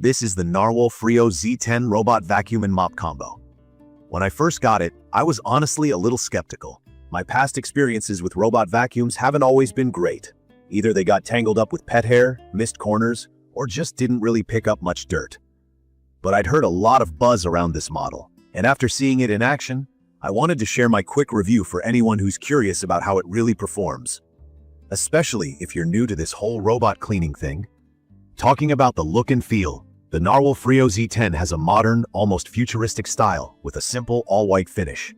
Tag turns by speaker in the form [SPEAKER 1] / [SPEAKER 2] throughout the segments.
[SPEAKER 1] This is the NARWAL Freo Z10 robot vacuum and mop combo. When I first got it, I was honestly a little skeptical. My past experiences with robot vacuums haven't always been great. Either they got tangled up with pet hair, missed corners, or just didn't really pick up much dirt. But I'd heard a lot of buzz around this model, and after seeing it in action, I wanted to share my quick review for anyone who's curious about how it really performs. Especially if you're new to this whole robot cleaning thing. Talking about the look and feel, the NARWAL Freo Z10 has a modern, almost futuristic style with a simple all-white finish.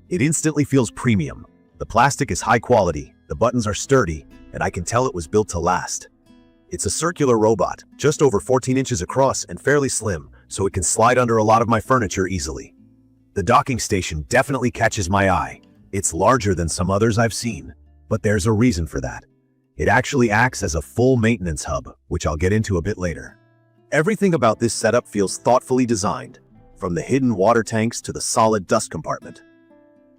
[SPEAKER 1] It instantly feels premium. The plastic is high quality, the buttons are sturdy, and I can tell it was built to last. It's a circular robot, just over 14 inches across and fairly slim, so it can slide under a lot of my furniture easily. The docking station definitely catches my eye. It's larger than some others I've seen, but there's a reason for that. It actually acts as a full maintenance hub, which I'll get into a bit later. Everything about this setup feels thoughtfully designed, from the hidden water tanks to the solid dust compartment.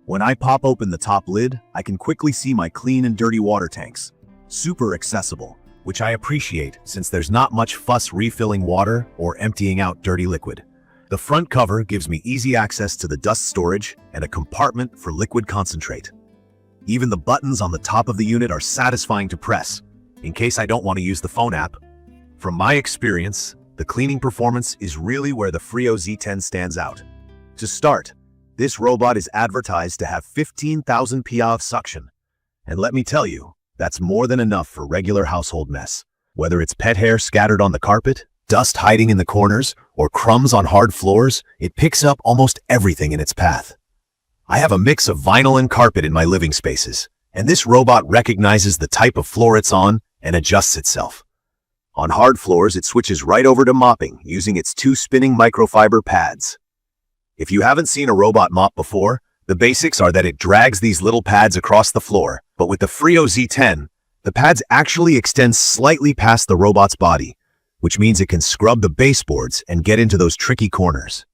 [SPEAKER 1] When I pop open the top lid, I can quickly see my clean and dirty water tanks. Super accessible, which I appreciate since there's not much fuss refilling water or emptying out dirty liquid. The front cover gives me easy access to the dust storage and a compartment for liquid concentrate. Even the buttons on the top of the unit are satisfying to press, in case I don't want to use the phone app. From my experience, the cleaning performance is really where the Freo Z10 stands out. To start, this robot is advertised to have 15,000 psi of suction. And let me tell you, that's more than enough for regular household mess. Whether it's pet hair scattered on the carpet, dust hiding in the corners, or crumbs on hard floors, it picks up almost everything in its path. I have a mix of vinyl and carpet in my living spaces, and this robot recognizes the type of floor it's on and adjusts itself. On hard floors, it switches right over to mopping using its two spinning microfiber pads. If you haven't seen a robot mop before, the basics are that it drags these little pads across the floor, but with the Freo Z10, the pads actually extend slightly past the robot's body, which means it can scrub the baseboards and get into those tricky corners.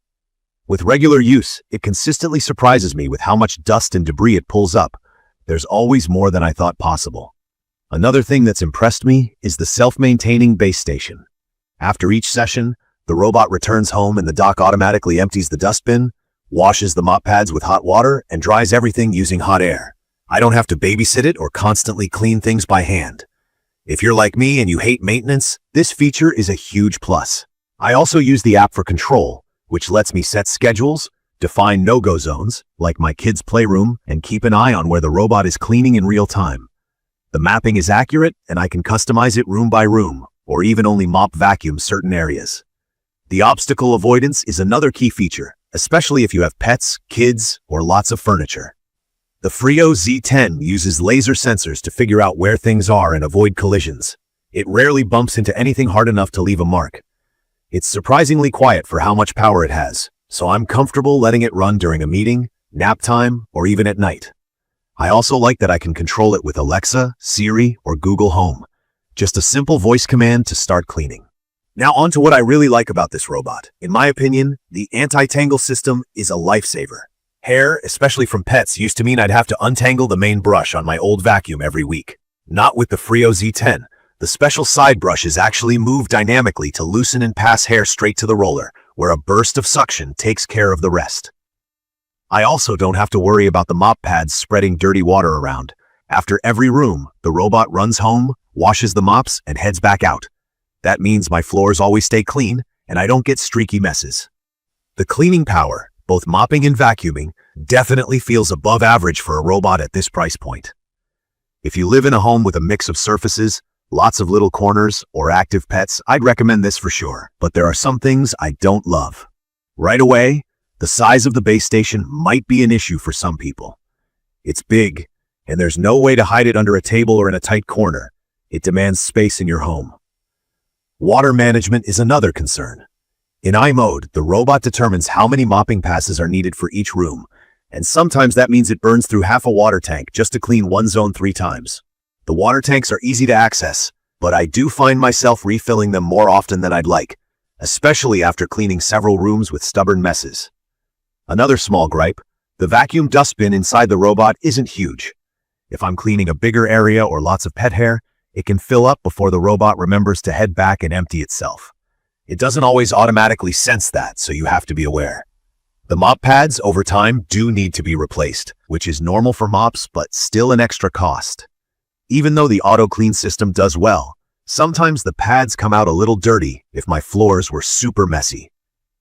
[SPEAKER 1] With regular use, it consistently surprises me with how much dust and debris it pulls up. There's always more than I thought possible. Another thing that's impressed me is the self-maintaining base station. After each session, the robot returns home and the dock automatically empties the dustbin, washes the mop pads with hot water, and dries everything using hot air. I don't have to babysit it or constantly clean things by hand. If you're like me and you hate maintenance, this feature is a huge plus. I also use the app for control, which lets me set schedules, define no-go zones, like my kids' playroom, and keep an eye on where the robot is cleaning in real time. The mapping is accurate, and I can customize it room by room, or even only mop vacuum certain areas. The obstacle avoidance is another key feature, especially if you have pets, kids, or lots of furniture. The Freo Z10 uses laser sensors to figure out where things are and avoid collisions. It rarely bumps into anything hard enough to leave a mark. It's surprisingly quiet for how much power it has, so I'm comfortable letting it run during a meeting, nap time, or even at night. I also like that I can control it with Alexa, Siri, or Google Home. Just a simple voice command to start cleaning. Now on to what I really like about this robot. In my opinion, the anti-tangle system is a lifesaver. Hair, especially from pets, used to mean I'd have to untangle the main brush on my old vacuum every week. Not with the Freo Z10. The special side brushes actually move dynamically to loosen and pass hair straight to the roller, where a burst of suction takes care of the rest. I also don't have to worry about the mop pads spreading dirty water around. After every room, the robot runs home, washes the mops, and heads back out. That means my floors always stay clean, and I don't get streaky messes. The cleaning power, both mopping and vacuuming, definitely feels above average for a robot at this price point. If you live in a home with a mix of surfaces, lots of little corners, or active pets, I'd recommend this for sure. But there are some things I don't love. Right away, the size of the base station might be an issue for some people. It's big, and there's no way to hide it under a table or in a tight corner. It demands space in your home. Water management is another concern. In I mode, the robot determines how many mopping passes are needed for each room, and sometimes that means it burns through half a water tank just to clean one zone 3 times. The water tanks are easy to access, but I do find myself refilling them more often than I'd like, especially after cleaning several rooms with stubborn messes. Another small gripe, the vacuum dustbin inside the robot isn't huge. If I'm cleaning a bigger area or lots of pet hair, it can fill up before the robot remembers to head back and empty itself. It doesn't always automatically sense that, so you have to be aware. The mop pads, over time, do need to be replaced, which is normal for mops, but still an extra cost. Even though the auto-clean system does well, sometimes the pads come out a little dirty if my floors were super messy.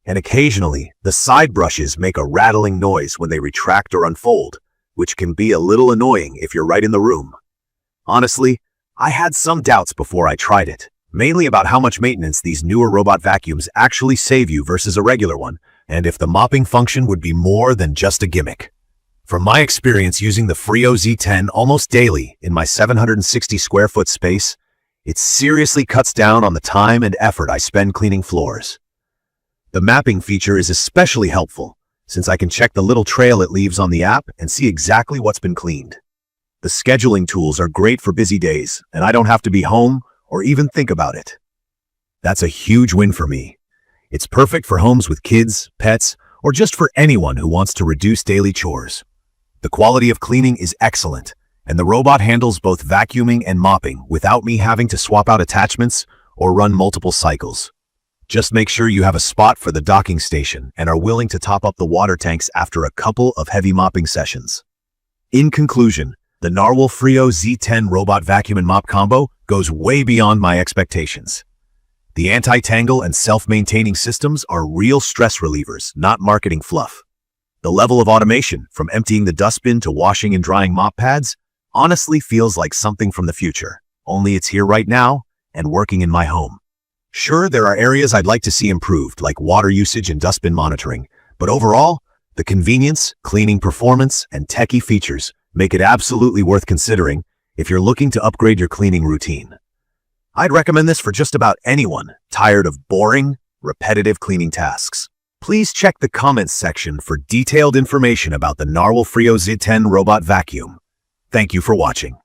[SPEAKER 1] And occasionally, the side brushes make a rattling noise when they retract or unfold, which can be a little annoying if you're right in the room. Honestly, I had some doubts before I tried it, mainly about how much maintenance these newer robot vacuums actually save you versus a regular one, and if the mopping function would be more than just a gimmick. From my experience using the Freo Z10 almost daily in my 760 square foot space, it seriously cuts down on the time and effort I spend cleaning floors. The mapping feature is especially helpful, since I can check the little trail it leaves on the app and see exactly what's been cleaned. The scheduling tools are great for busy days, and I don't have to be home or even think about it. That's a huge win for me. It's perfect for homes with kids, pets, or just for anyone who wants to reduce daily chores. The quality of cleaning is excellent, and the robot handles both vacuuming and mopping without me having to swap out attachments or run multiple cycles. Just make sure you have a spot for the docking station and are willing to top up the water tanks after a couple of heavy mopping sessions. In conclusion, the NARWAL Freo Z10 robot vacuum and mop combo goes way beyond my expectations. The anti-tangle and self-maintaining systems are real stress relievers, not marketing fluff. The level of automation, from emptying the dustbin to washing and drying mop pads, honestly feels like something from the future, only it's here right now and working in my home. Sure, there are areas I'd like to see improved, like water usage and dustbin monitoring, but overall, the convenience, cleaning performance, and techie features make it absolutely worth considering if you're looking to upgrade your cleaning routine. I'd recommend this for just about anyone tired of boring, repetitive cleaning tasks. Please check the comments section for detailed information about the NARWAL Freo Z10 robot vacuum. Thank you for watching.